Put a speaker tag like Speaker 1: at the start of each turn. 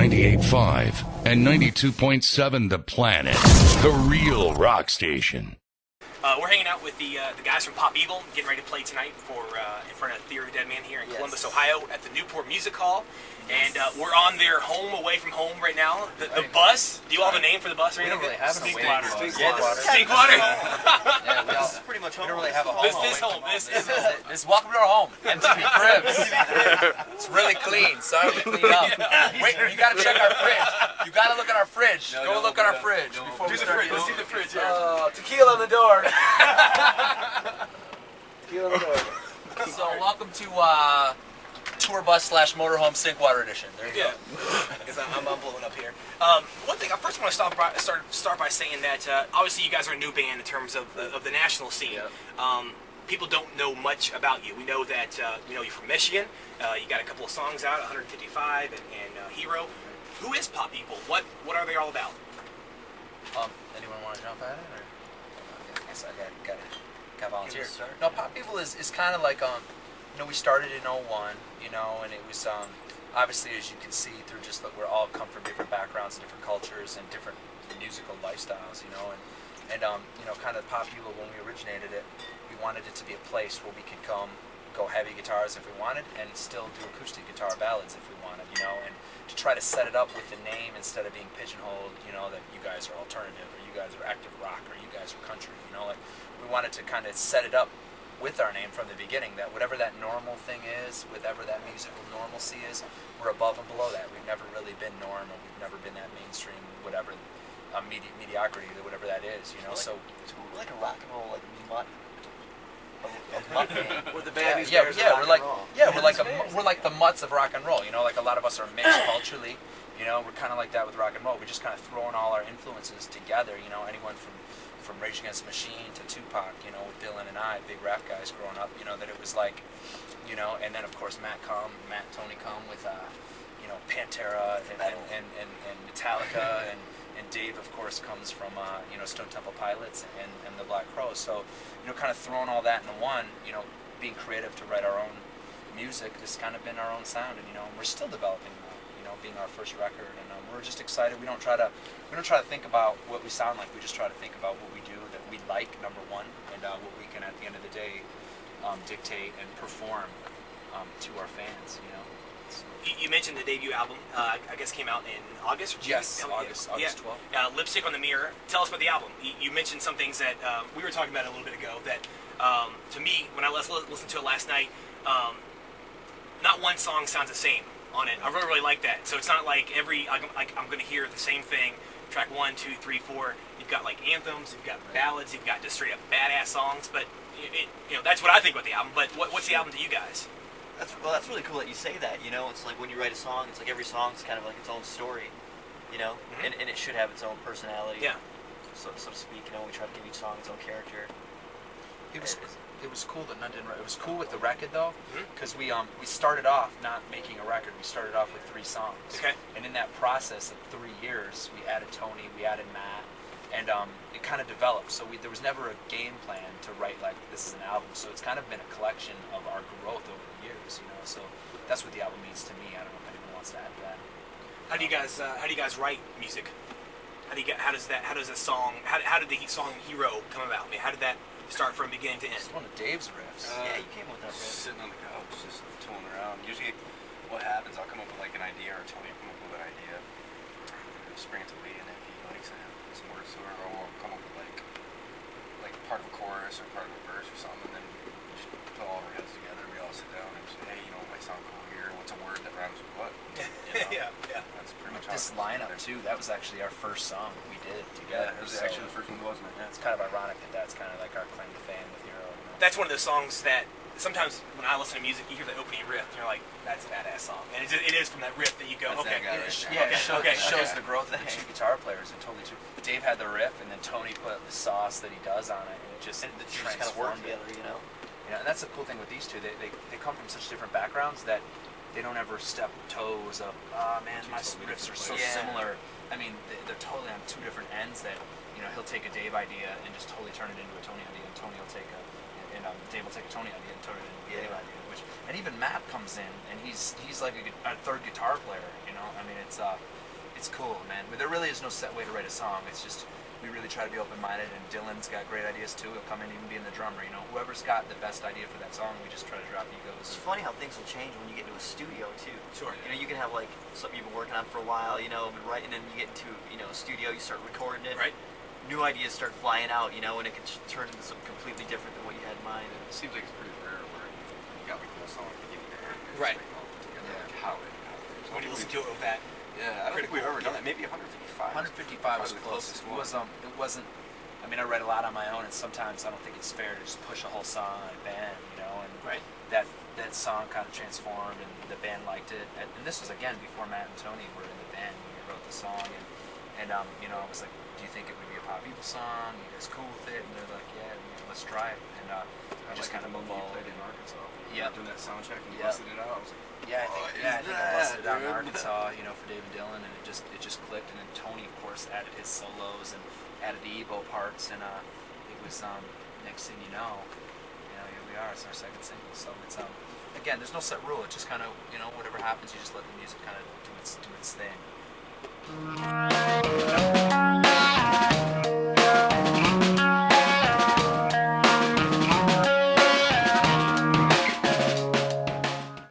Speaker 1: 98.5 and 92.7 The Planet, the real rock station.
Speaker 2: We're hanging out with the guys from Pop Evil, getting ready to play tonight in front of Theory of a Dead Man here in Columbus, Ohio, at the Newport Music Hall. And we're on their home away from home right now. The bus. Do you all have a name for the bus?
Speaker 3: We don't really have
Speaker 2: Stink
Speaker 3: a
Speaker 2: water.
Speaker 3: Stink
Speaker 2: water.
Speaker 3: Yeah,
Speaker 4: This is pretty much home.
Speaker 3: we don't really have a home.
Speaker 2: This is home. This is home.
Speaker 3: This welcome to our home. MTV Cribs. It's really clean. Sorry we cleaned up. Wait, you gotta check our fridge. You gotta look at our fridge. Go look at our fridge before we start.
Speaker 2: Let's see the fridge here.
Speaker 4: Tequila on the door. Tequila on the door.
Speaker 3: So welcome to Tour Bus / Motorhome Stinkwater Edition. There you go.
Speaker 2: Because I'm blowing up here. One thing, I first want to start by saying that obviously you guys are a new band in terms of the national scene. People don't know much about you. We know that you're from Michigan. You got a couple of songs out, 155 and Hero. Who is Pop Evil? What are they all about?
Speaker 3: Anyone want to jump at it? Or? I guess I got volunteer. No, Pop Evil is kind of like we started in 01, and it was obviously, as you can see, through just that we're all come from different backgrounds, different cultures, and different musical lifestyles, and kind of Pop Evil, when we originated it, we wanted it to be a place where we could go heavy guitars if we wanted, and still do acoustic guitar ballads if we wanted, and to try to set it up with the name instead of being pigeonholed, that you guys are alternative, or you guys are active rock, or you guys are country, like we wanted to kind of set it up with our name from the beginning, that whatever that normal thing is, whatever that musical normalcy is, we're above and below that. We've never really been norm, or we've never been that mainstream, whatever, mediocrity, whatever that is, So
Speaker 4: we're like a rock and roll, like mutt. We're the bad news.
Speaker 3: We're like the mutts of rock and roll. Like a lot of us are mixed culturally. We're kind of like that with rock and roll. We're just kind of throwing all our influences together. Anyone from Rage Against the Machine to Tupac, with Dylan and I, big rap guys growing up, that it was like, and then of course Matt and Tony come with, Pantera and Metallica, and Dave of course comes from, Stone Temple Pilots and the Black Crowes. So, kind of throwing all that into one, being creative to write our own music, just kind of been our own sound, and we're still developing being our first record, and we're just excited. We don't try to think about what we sound like. We just try to think about what we do that we like, number one, and what we can at the end of the day dictate and perform to our fans.
Speaker 2: You mentioned the debut album. I guess came out in August. Or June?
Speaker 3: Yes, August 12th.
Speaker 2: Lipstick on the Mirror. Tell us about the album. You mentioned some things that we were talking about a little bit ago. That to me, when I listened to it last night, not one song sounds the same on it. I really like that. So it's not like I'm going to hear the same thing. Track 1, 2, 3, 4. You've got like anthems, you've got ballads, you've got just straight up badass songs. But that's what I think about the album. But what's the album to you guys?
Speaker 4: That's really cool that you say that. It's like when you write a song, it's like every song's kind of like its own story, and it should have its own personality.
Speaker 2: Yeah.
Speaker 4: So to speak, we try to give each song its own character.
Speaker 3: It was cool that none didn't write. It was cool with the record though, because we started off not making a record. We started off with 3 songs.
Speaker 2: Okay.
Speaker 3: And in that process of 3 years, we added Tony, we added Matt, and it kind of developed. So there was never a game plan to write like this is an album. So it's kind of been a collection of our growth over the years. So that's what the album means to me. I don't know if anyone wants to add to that.
Speaker 2: How do you guys write music? How did the song Hero come about? I mean, how did that start from beginning to end?
Speaker 3: It's one of Dave's riffs.
Speaker 4: Yeah, you came with that riff.
Speaker 5: Sitting on the couch, just tooling around. Usually, what happens, I'll come up with like an idea, or Tony will come up with an idea, just bring it to Lee, and if he likes it, put some words to it, or we'll come up with like part of a chorus or part of a verse or something, and then we just put all of our heads together. We all sit down and say, hey, it might sound cool here. What's a word that rhymes with what?
Speaker 2: Yeah.
Speaker 5: That's pretty much how
Speaker 3: This lineup too, that was actually our first song we did together.
Speaker 5: Yeah, it was actually the first one, wasn't it?
Speaker 3: It's kind of ironic that that's kind of like our claim to fame with Hero.
Speaker 2: That's one of those songs that sometimes when I listen to music, you hear the opening riff, and you're like, that's a badass song. And it is from that riff that you go,
Speaker 5: That's
Speaker 2: okay.
Speaker 5: that guy right there.
Speaker 3: Yeah, it shows the growth of the 2 guitar players, and totally true. Dave had the riff, and then Tony put the sauce that he does on it, and it just
Speaker 4: And the two just kind of work
Speaker 3: transformed it.
Speaker 4: together,
Speaker 3: And that's the cool thing with these two. They come from such different backgrounds that they don't ever step toes of, man, my riffs are so similar. I mean, they're totally on 2 different ends that, he'll take a Dave idea and just totally turn it into a Tony idea, and Tony will take Dave will take a Tony idea and turn it into a Dave idea. And even Matt comes in, and he's like a third guitar player. You know, I mean, it's cool, man. But there really is no set way to write a song. It's just we really try to be open-minded, and Dylan's got great ideas too. He'll come in, even being the drummer. You know, whoever's got the best idea for that song, we just try to drop egos.
Speaker 4: It's funny how things will change when you get into a studio too.
Speaker 2: Sure.
Speaker 4: You know, you can have like something you've been working on for a while, you know, been writing, and you get into a studio, you start recording it.
Speaker 2: Right.
Speaker 4: New ideas start flying out, you know, and it can turn into something completely different than what you had in mind.
Speaker 5: It seems like it's pretty rare where you got like a whole song beginning to end. It's
Speaker 2: Right.
Speaker 5: Like all put together, like how it happens.
Speaker 2: When you listen to it with that.
Speaker 5: Yeah, I don't think we've ever done that. Maybe 155.
Speaker 3: 155 was
Speaker 5: Probably the
Speaker 3: closest.
Speaker 5: closest one.
Speaker 3: It wasn't. I mean, I write a lot on my own, and sometimes I don't think it's fair to just push a whole song on a band, you know. And
Speaker 2: Right.
Speaker 3: that song kind of transformed, and the band liked it. And this was again before Matt and Tony were in the band when we wrote the song, and you know, I was like, "Do you think it would be a Pop Evil song? You guys cool with it?" And they're like, "Yeah, let's try it." And we just kind of moved
Speaker 5: You
Speaker 3: all.
Speaker 5: played in Arkansas.
Speaker 3: Yeah.
Speaker 5: Doing that sound check and you
Speaker 3: Yeah.
Speaker 5: busted it out. I was like,
Speaker 3: Yeah, I
Speaker 5: "What
Speaker 3: think
Speaker 5: is
Speaker 3: I
Speaker 5: that,
Speaker 3: busted it out in
Speaker 5: dude?"
Speaker 3: Arkansas, you know, for Dave and Dylan, and it just clicked. And then Tony, of course, added his solos and added the Ebo parts, and it was next thing you know, here we are. It's our second single. So it's again, there's no set rule. It just kind of, you know, whatever happens, you just let the music kind of do its thing.